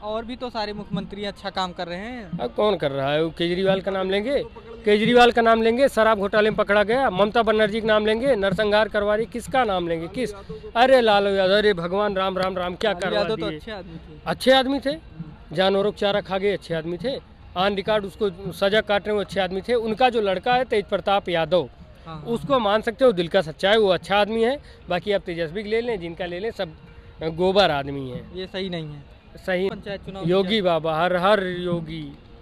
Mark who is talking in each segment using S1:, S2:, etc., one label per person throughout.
S1: और भी तो सारे मुख्यमंत्री अच्छा काम कर रहे हैं।
S2: अब कौन कर रहा है? वो केजरीवाल का नाम लेंगे, केजरीवाल का नाम लेंगे, शराब घोटाले में पकड़ा गया। ममता बनर्जी का नाम लेंगे, नरसंहार करवा रही, किसका नाम लेंगे? किस? अरे लालू यादव, अरे भगवान राम राम राम, क्या
S1: लालू
S2: करवा
S1: यादव तो
S2: दिए?
S1: अच्छे आदमी थे।
S2: अच्छे आदमी थे, जानवरों को चारा खा गए, अच्छे आदमी थे। ऑन रिकॉर्ड उसको सजा काट रहे, वो अच्छे आदमी थे। उनका जो लड़का है तेज प्रताप यादव,
S1: हाँ,
S2: उसको मान सकते हो, दिल का सच्चा है, वो अच्छा आदमी है। बाकी आप तेजस्वी ले लें, जिनका ले लें, सब गोबर आदमी है।
S1: ये सही नहीं है।
S2: सही
S1: पंचायत चुनाव
S2: योगी बाबा, हर हर योगी,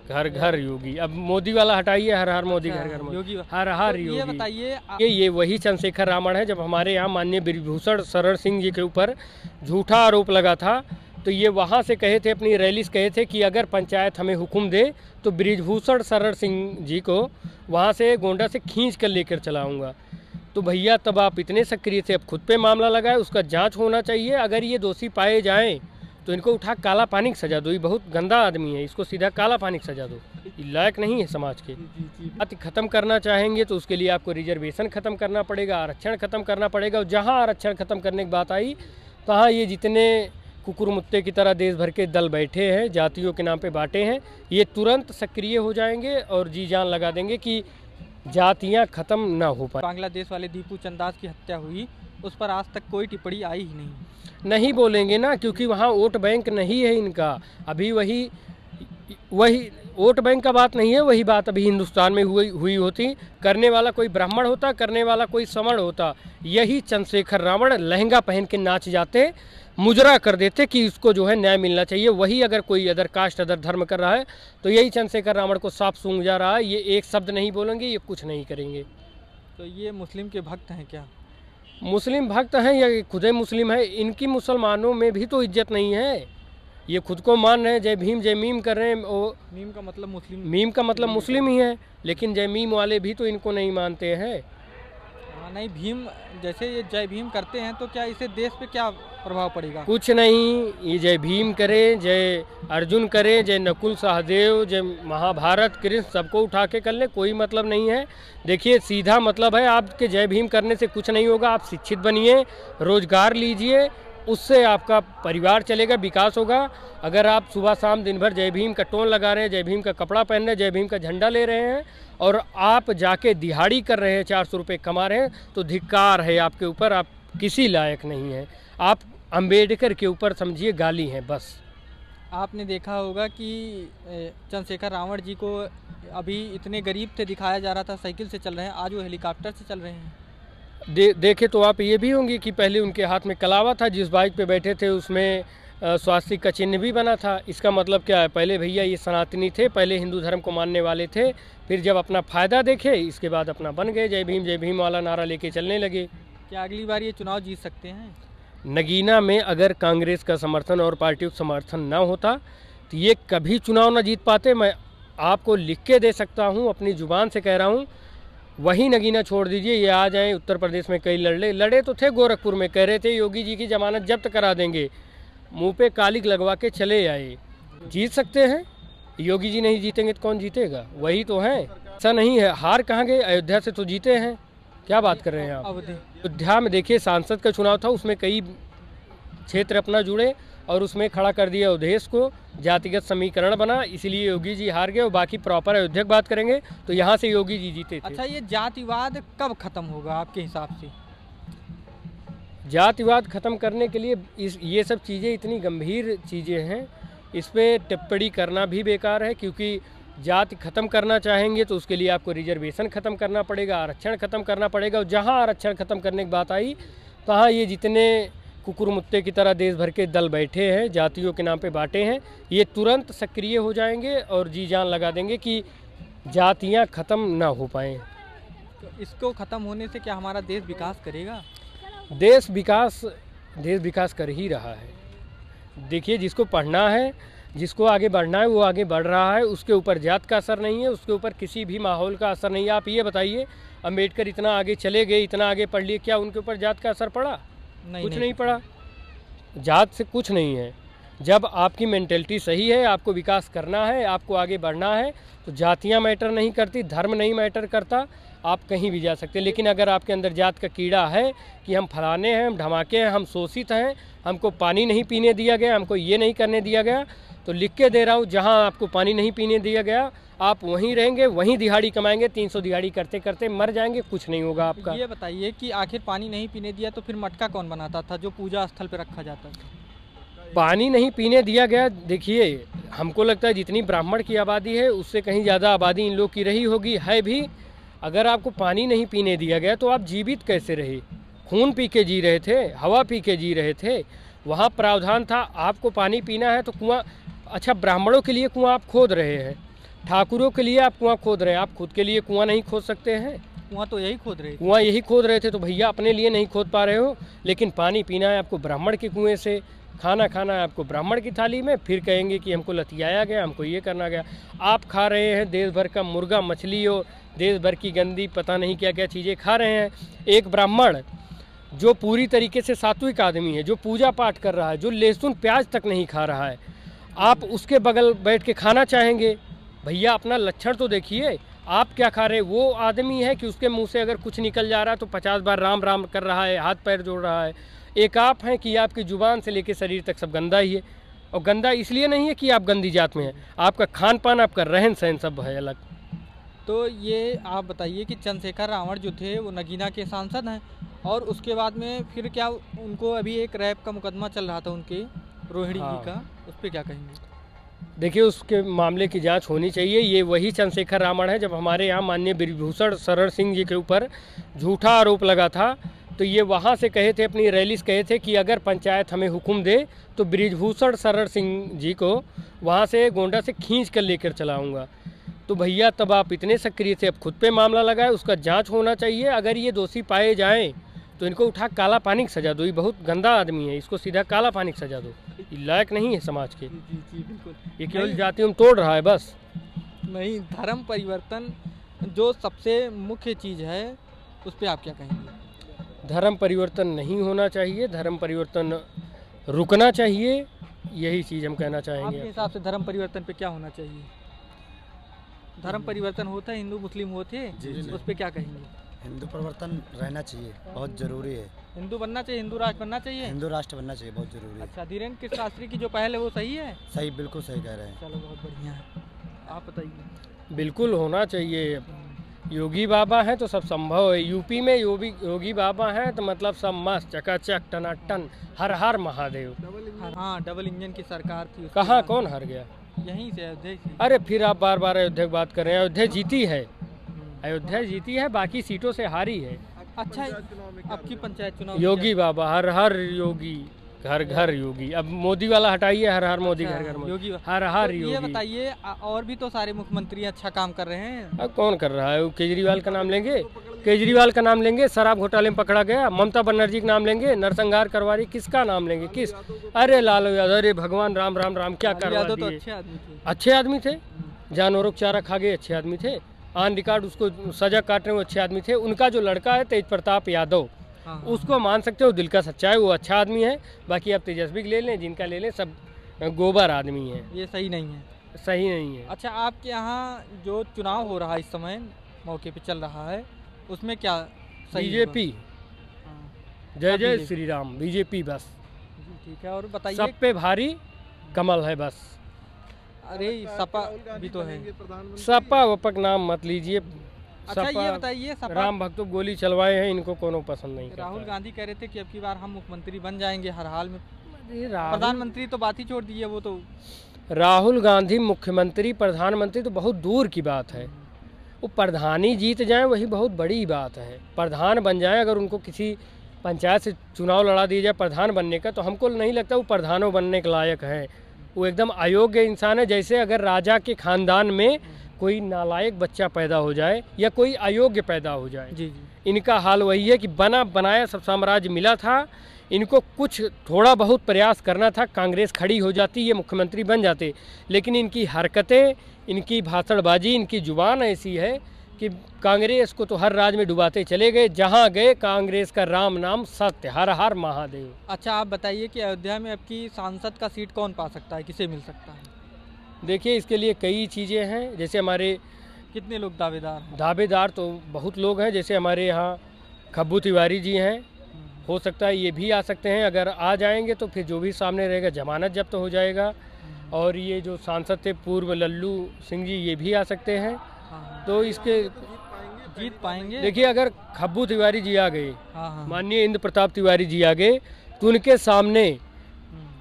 S2: घर घर योगी। अब मोदी वाला हटाइए, हर हर मोदी, घर घर मोदी,
S1: योगी
S2: हर हर
S1: ये
S2: योगी।
S1: बताइए
S2: ये वही चंद्रशेखर रावण है। जब हमारे यहाँ माननीय ब्रिजभूषण शरण सिंह जी के ऊपर झूठा आरोप लगा था, तो ये वहाँ से कहे थे, अपनी रैली से कहे थे कि अगर पंचायत हमें हुक्म दे तो ब्रिजभूषण शरण सिंह जी को वहाँ से गोंडा से खींच कर लेकर चलाऊँगा। तो भैया तब आप इतने सक्रिय थे, अब खुद पे मामला लगाए, उसका जांच होना चाहिए। अगर ये दोषी पाए जाएं तो इनको उठा काला पानी की सजा दो। ये बहुत गंदा आदमी है, इसको सीधा काला पानी की सजा दो। ये लायक नहीं है समाज के। बात खत्म करना चाहेंगे तो उसके लिए आपको रिजर्वेशन खत्म करना पड़ेगा, आरक्षण खत्म करना पड़ेगा। और जहाँ आरक्षण खत्म करने की बात आई, तहाँ ये जितने कुकुर मुत्ते की तरह देश भर के दल बैठे हैं, जातियों के नाम पे बांटे हैं, ये तुरंत सक्रिय हो जाएंगे और जी जान लगा देंगे कि जातियाँ खत्म ना हो पाए।
S1: बांग्लादेश वाले दीपू चंदास की हत्या हुई, उस पर आज तक कोई टिप्पणी आई ही नहीं।
S2: नहीं बोलेंगे ना, क्योंकि वहाँ वोट बैंक नहीं है इनका। अभी वही वोट बैंक का बात नहीं है, वही बात अभी हिंदुस्तान में हुई होती। करने वाला कोई ब्राह्मण होता, करने वाला कोई समण होता। यही चंद्रशेखर रावण लहंगा पहन के नाच जाते, मुजरा कर देते कि इसको जो है न्याय मिलना चाहिए। वही अगर कोई अदर कास्ट, अदर धर्म कर रहा है, तो यही चंद्रशेखर रावण को साफ सूंघ जा रहा है। ये एक शब्द नहीं बोलेंगे, ये कुछ नहीं करेंगे।
S1: तो ये मुस्लिम के भक्त हैं क्या?
S2: मुस्लिम भक्त हैं या खुद मुस्लिम है? इनकी मुसलमानों में भी तो इज्जत नहीं है। ये खुद को मान रहे हैं, जय भीम जय मीम कर रहे हैं।
S1: मीम का मतलब मुस्लिम,
S2: मीम का मतलब मुस्लिम ही है, लेकिन जय मीम वाले भी तो इनको नहीं मानते हैं।
S1: हाँ, नहीं भीम, जैसे ये जय भीम करते हैं तो क्या इससे देश पे क्या प्रभाव पड़ेगा?
S2: कुछ नहीं, ये जय भीम करे, जय अर्जुन करे, जय नकुल सहदेव, जय महाभारत कृष्ण, सबको उठा के कर ले, कोई मतलब नहीं है। देखिए सीधा मतलब है, आपके जय भीम करने से कुछ नहीं होगा। आप शिक्षित बनिए, रोजगार लीजिए, उससे आपका परिवार चलेगा, विकास होगा। अगर आप सुबह शाम दिन भर जय भीम का टोन लगा रहे हैं, जय भीम का कपड़ा पहन रहे हैं, जय भीम का झंडा ले रहे हैं और आप जाके दिहाड़ी कर रहे हैं, 400 रुपये कमा रहे हैं, तो धिक्कार है आपके ऊपर। आप किसी लायक नहीं हैं। आप अंबेडकर के ऊपर समझिए गाली हैं बस।
S1: आपने देखा होगा कि चंद्रशेखर रावण जी को अभी इतने गरीब से दिखाया जा रहा था, साइकिल से चल रहे हैं, आज वो हेलीकॉप्टर से चल रहे हैं।
S2: देखे तो आप ये भी होंगे कि पहले उनके हाथ में कलावा था, जिस बाइक पे बैठे थे उसमें स्वास्तिक का चिन्ह भी बना था। इसका मतलब क्या है? पहले भैया ये सनातनी थे, पहले हिंदू धर्म को मानने वाले थे, फिर जब अपना फ़ायदा देखे, इसके बाद अपना बन गए, जय भीम वाला नारा लेके चलने लगे।
S1: क्या अगली बार ये चुनाव जीत सकते हैं?
S2: नगीना में अगर कांग्रेस का समर्थन और पार्टी का समर्थन ना होता तो ये कभी चुनाव ना जीत पाते। मैं आपको लिख के दे सकता हूँ, अपनी ज़ुबान से कह रहा हूँ। वही नगीना छोड़ दीजिए, ये आ जाएं। उत्तर प्रदेश में कई लड़े तो थे, गोरखपुर में कह रहे थे योगी जी की ज़मानत जब्त करा देंगे, मुंह पे कालिक लगवा के चले आए। जीत सकते हैं, योगी जी नहीं जीतेंगे तो कौन जीतेगा? वही तो है। ऐसा नहीं है, हार कहाँ गए? अयोध्या से तो जीते हैं। क्या बात कर रहे हैं आप? अयोध्या में देखिए सांसद का चुनाव था, उसमें कई क्षेत्र अपना जुड़े और उसमें खड़ा कर दिया अवधेश को, जातिगत समीकरण बना, इसलिए योगी जी हार गए। और बाकी प्रॉपर अयोध्या की बात करेंगे तो यहाँ से योगी जी जीते थे।
S1: अच्छा, ये जातिवाद कब खत्म होगा आपके हिसाब से?
S2: जातिवाद खत्म करने के लिए ये सब चीज़ें इतनी गंभीर चीज़ें हैं, इस पर टिप्पणी करना भी बेकार है। क्योंकि जाति खत्म करना चाहेंगे तो उसके लिए आपको रिजर्वेशन खत्म करना पड़ेगा, आरक्षण खत्म करना पड़ेगा। और जहाँ आरक्षण खत्म करने की बात आई, तहाँ ये जितने कुकुर मुत्ते की तरह देश भर के दल बैठे हैं, जातियों के नाम पे बांटे हैं, ये तुरंत सक्रिय हो जाएंगे और जी जान लगा देंगे कि जातियाँ खत्म ना हो पाएँ।
S1: तो इसको ख़त्म होने से क्या हमारा देश विकास करेगा?
S2: देश विकास कर ही रहा है। देखिए, जिसको पढ़ना है, जिसको आगे बढ़ना है, वो आगे बढ़ रहा है। उसके ऊपर जात का असर नहीं है, उसके ऊपर किसी भी माहौल का असर नहीं है। आप ये बताइए, अम्बेडकर इतना आगे चले गए, इतना आगे पढ़ लिए, क्या उनके ऊपर जात का असर पड़ा? कुछ नहीं पड़ा। जात से कुछ नहीं है। जब आपकी मेंटेलिटी सही है, आपको विकास करना है, आपको आगे बढ़ना है, तो जातियां मैटर नहीं करती, धर्म नहीं मैटर करता, आप कहीं भी जा सकते हैं। लेकिन अगर आपके अंदर जात का कीड़ा है कि हम फलाने हैं, हम धमाके हैं, हम शोषित हैं, हमको पानी नहीं पीने दिया गया, हमको ये नहीं करने दिया गया, तो लिख के दे रहा हूँ, जहाँ आपको पानी नहीं पीने दिया गया आप वहीं रहेंगे, वहीं दिहाड़ी कमाएंगे, 300 दिहाड़ी करते करते मर जाएंगे, कुछ नहीं होगा आपका।
S1: ये बताइए कि आखिर पानी नहीं पीने दिया तो फिर मटका कौन बनाता था जो पूजा स्थल पर रखा जाता था?
S2: पानी नहीं पीने दिया गया, देखिए हमको लगता है जितनी ब्राह्मण की आबादी है उससे कहीं ज़्यादा आबादी इन लोग की रही होगी, है भी। अगर आपको पानी नहीं पीने दिया गया तो आप जीवित कैसे रहे? खून पी के जी रहे थे, हवा पी के जी रहे थे, वहाँ प्रावधान था आपको पानी पीना है तो कुआं। अच्छा, ब्राह्मणों के लिए कुआं आप खोद रहे हैं, ठाकुरों के लिए आप कुआं खोद रहे हैं, आप खुद के लिए कुआं नहीं खोद सकते हैं?
S1: कुआं तो यही खोद रहे थे।
S2: कुआं यही खोद रहे थे, तो भैया अपने लिए नहीं खोद पा रहे हो, लेकिन पानी पीना है आपको ब्राह्मण के कुएं से, खाना खाना है आपको ब्राह्मण की थाली में, फिर कहेंगे कि हमको लतियाया गया, हमको ये करना गया। आप खा रहे हैं देश भर का मुर्गा मछली और देश भर की गंदी पता नहीं क्या क्या चीज़ें खा रहे हैं। एक ब्राह्मण जो पूरी तरीके से सात्विक आदमी है, जो पूजा पाठ कर रहा है, जो लहसुन प्याज तक नहीं खा रहा है, आप उसके बगल बैठ के खाना चाहेंगे? भैया अपना लक्षण तो देखिए, आप क्या खा रहे हैं? वो आदमी है कि उसके मुंह से अगर कुछ निकल जा रहा है तो 50 बार राम राम कर रहा है, हाथ पैर जोड़ रहा है। एक आप हैं कि आपकी जुबान से लेकर शरीर तक सब गंदा ही है, और गंदा इसलिए नहीं है कि आप गंदी जात में हैं, आपका खान पान, आपका रहन सहन सब है अलग।
S1: तो ये आप बताइए कि चंद्रशेखर रावण जो थे वो नगीना के सांसद हैं, और उसके बाद में फिर क्या उनको अभी एक रैप का मुकदमा चल रहा था उनके रोहिणी जी का, उस पर क्या कहेंगे?
S2: देखिए उसके मामले की जांच होनी चाहिए। ये वही चंद्रशेखर रावण है जब हमारे यहाँ माननीय ब्रिजभूषण शरण सिंह जी के ऊपर झूठा आरोप लगा था, तो ये वहाँ से कहे थे, अपनी रैली से कहे थे कि अगर पंचायत हमें हुक्म दे तो ब्रिजभूषण शरण सिंह जी को वहाँ से गोंडा से खींच कर लेकर चलाऊँगा। तो भैया तब आप इतने सक्रिय थे, अब खुद पे मामला लगाए, उसका जांच होना चाहिए। अगर ये दोषी पाए जाएं तो इनको उठा काला पानी की सजा दो, ये बहुत गंदा आदमी है, इसको सीधा काला पानी की सजा दो, ये लायक नहीं है समाज के।
S1: जी बिल्कुल।
S2: ये केवल जातियों में तोड़ रहा है बस।
S1: नहीं, धर्म परिवर्तन जो सबसे मुख्य चीज़ है उस पर आप क्या कहेंगे?
S2: धर्म परिवर्तन नहीं होना चाहिए, धर्म परिवर्तन रुकना चाहिए, यही चीज़ हम कहना चाहेंगे।
S1: आपके हिसाब से धर्म परिवर्तन पे क्या होना चाहिए? धर्म परिवर्तन होता है, हिंदू मुस्लिम होते, उस पर क्या कहेंगे?
S3: हिंदू परिवर्तन रहना चाहिए, बहुत ज़रूरी है।
S1: हिंदू बनना चाहिए, हिंदू राष्ट्र बनना चाहिए।
S3: हिंदू राष्ट्र बनना चाहिए, बहुत ज़रूरी है।
S1: अच्छा, धीरेन्द्र कृष्ण शास्त्री की जो पहल है वो सही है?
S3: सही, बिल्कुल सही कह रहे हैं।
S1: चलो बहुत बढ़िया है, आप बताइए।
S2: बिल्कुल होना चाहिए। योगी बाबा हैं तो सब संभव है। यूपी में योगी बाबा हैं तो मतलब सब मस्त चकाचक टनाटन, हर हर महादेव।
S1: हाँ, डबल इंजन की सरकार थी।
S2: कहाँ कौन हार गया?
S1: यहीं से, अयोध्या से।
S2: अरे फिर आप बार बार अयोध्या की बात कर रहे हैं। अयोध्या जीती है, अयोध्या जीती है, बाकी सीटों से हारी है।
S1: अच्छा, आपकी पंचायत चुनाव
S2: योगी बाबा, हर हर योगी, घर घर योगी। अब मोदी वाला हटाइए, हर हर मोदी, घर घर मोदी,
S1: योगी,
S2: हर हर
S1: तो ये
S2: योगी।
S1: बताइए, और भी तो सारे मुख्यमंत्री अच्छा काम कर रहे हैं।
S2: अब कौन कर रहा है? वो केजरीवाल का नाम लेंगे, केजरीवाल का नाम लेंगे, शराब घोटाले में पकड़ा गया। ममता बनर्जी का नाम लेंगे, नरसंहार करवा रही, किसका नाम लेंगे? किस? अरे लालू यादव, अरे भगवान राम राम राम, क्या करवा
S1: तो
S2: दिए।
S1: अच्छे आदमी थे।
S2: अच्छे आदमी थे, जानवरों को चारा खा गए, अच्छे आदमी थे। ऑन रिकॉर्ड उसको सजा काट रहे, वो अच्छे आदमी थे। उनका जो लड़का है तेज प्रताप यादव,
S1: हाँ,
S2: उसको मान सकते हो, दिल का सच्चा है, वो अच्छा आदमी है। बाकी आप तेजस्वी ले लें, जिनका ले लें, सब गोबर आदमी है,
S1: ये सही नहीं है।
S2: सही नहीं है।
S1: अच्छा, आपके यहाँ जो चुनाव हो रहा है इस समय मौके पे चल रहा है, उसमें क्या सही
S2: बीजेपी,
S1: होगा? हाँ,
S2: जय जय
S1: BJP?
S2: श्री राम, बीजेपी बस।
S1: जी, ठीक है, और बताइए।
S2: सब पे भारी कमल है बस।
S1: अरे सपा भी तो है।
S2: सपा वपक नाम मत लीजिए।
S1: अच्छा, ये
S2: सपा
S1: बताइए, सपा
S2: राम भक्तों गोली चलवाए हैं, इनको कोनो पसंद नहीं करता
S1: राहुल
S2: है।
S1: गांधी कह रहे थे कि अब की बार हम मुख्यमंत्री बन जाएंगे हर हाल में।
S2: अरे
S1: प्रधानमंत्री तो बात ही छोड़ दी है, वो तो।
S2: राहुल गांधी मुख्यमंत्री, प्रधानमंत्री तो बहुत दूर की बात है। वो प्रधानी जीत जाएं वही बहुत बड़ी बात है। प्रधान बन जाएं, अगर उनको किसी पंचायत से चुनाव लड़ा दिया जाए प्रधान बनने का, तो हमको नहीं लगता वो प्रधानों बनने के लायक हैं। वो एकदम अयोग्य इंसान है। जैसे अगर राजा के खानदान में कोई नालायक बच्चा पैदा हो जाए या कोई अयोग्य पैदा हो जाए,
S1: जी जी,
S2: इनका हाल वही है कि बना बनाया सब साम्राज्य मिला था। इनको कुछ थोड़ा बहुत प्रयास करना था, कांग्रेस खड़ी हो जाती, ये मुख्यमंत्री बन जाते। लेकिन इनकी हरकतें, इनकी भाषणबाजी, इनकी जुबान ऐसी है कि कांग्रेस को तो हर राज्य में डुबाते चले गए, जहाँ गए कांग्रेस का राम नाम सत्य, हर हर महादेव।
S1: अच्छा आप बताइए कि अयोध्या में अब की सांसद का सीट कौन पा सकता है, किसे मिल सकता है?
S2: देखिए इसके लिए कई चीज़ें हैं, जैसे हमारे
S1: कितने लोग दावेदार हैं?
S2: दावेदार तो बहुत लोग हैं, जैसे हमारे यहाँ खब्बू तिवारी जी हैं, हो सकता है ये भी आ सकते हैं। अगर आ जाएंगे तो फिर जो भी सामने रहेगा जमानत जब्त हो जाएगा। और ये जो सांसद थे पूर्व लल्लू सिंह जी, ये भी आ सकते हैं। तो इसके
S1: जीत पाएंगे?
S2: देखिए अगर खब्बू तिवारी जी आ गए,
S1: हाँ।
S2: माननीय इंद्र प्रताप तिवारी जी आ गए, तो उनके सामने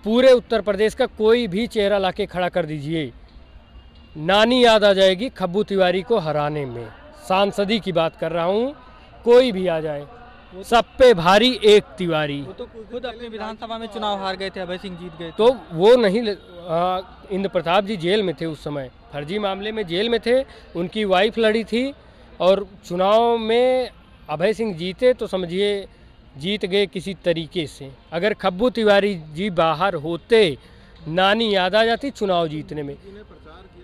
S2: पूरे उत्तर प्रदेश का कोई भी चेहरा लाके खड़ा कर दीजिए, नानी याद आ जाएगी खब्बू तिवारी को हराने में। सांसदी की बात कर रहा हूँ, कोई भी आ जाए, सब पे भारी एक तिवारी।
S1: वो तो खुद अपनी विधानसभा में चुनाव हार गए थे, अभय सिंह जीत गए थे।
S2: तो वो नहीं, इंद्र प्रताप जी जेल में थे उस समय, फर्जी मामले में जेल में थे, उनकी वाइफ लड़ी थी और चुनाव में अभय सिंह जीते तो समझिए जीत गए किसी तरीके से। अगर खब्बू तिवारी जी बाहर होते, नानी याद आ जाती चुनाव जीतने में।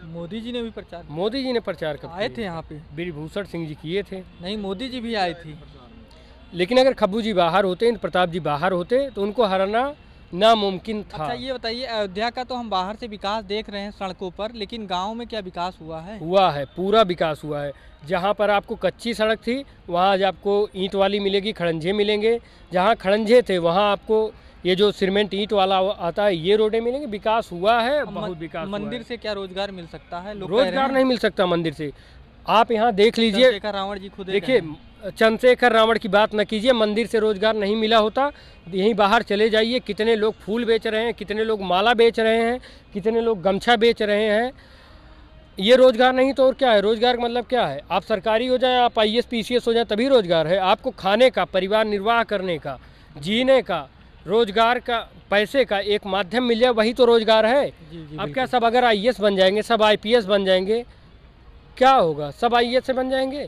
S1: मोदी जी ने भी प्रचार किया।
S2: मोदी जी ने प्रचार कर
S1: आए थे यहाँ पे?
S2: ब्रिजभूषण सिंह जी किए थे।
S1: नहीं, मोदी जी भी आए थे।
S2: लेकिन अगर खब्बू जी बाहर होते, इंद्र प्रताप जी बाहर होते, तो उनको हराना नामुमकिन था।
S1: अच्छा ये बताइए, अयोध्या का तो हम बाहर से विकास देख रहे हैं सड़कों पर, लेकिन गांव में क्या विकास हुआ है?
S2: हुआ है, पूरा विकास हुआ है। जहाँ पर आपको कच्ची सड़क थी वहाँ आज आपको ईंट वाली मिलेगी, खड़ंजे मिलेंगे। जहाँ खड़ंजे थे वहाँ आपको ये जो सीमेंट ईंट वाला आता है, ये रोडें मिलेंगी। विकास हुआ है, बहुत विकास।
S1: मंदिर से क्या रोजगार मिल सकता है?
S2: रोजगार नहीं मिल सकता मंदिर से। आप यहाँ देख लीजिए,
S1: चंद्रशेखर रावण जी खुद
S2: देखिए, चंद्रशेखर रावण की बात न कीजिए, मंदिर से रोजगार नहीं मिला होता। यहीं बाहर चले जाइए, कितने लोग फूल बेच रहे हैं, कितने लोग माला बेच रहे हैं, कितने लोग गमछा बेच रहे हैं। ये रोजगार नहीं तो और क्या है? रोजगार का मतलब क्या है? आप सरकारी हो जाए, आप IAS PCS हो जाए, तभी रोजगार है। आपको खाने का, परिवार निर्वाह करने का, जीने का, रोजगार का, पैसे का एक माध्यम मिल जाए, वही तो रोजगार है। अब क्या सब अगर IAS बन जाएंगे, सब IPS बन जाएंगे, क्या होगा? सब IAS से बन जाएंगे?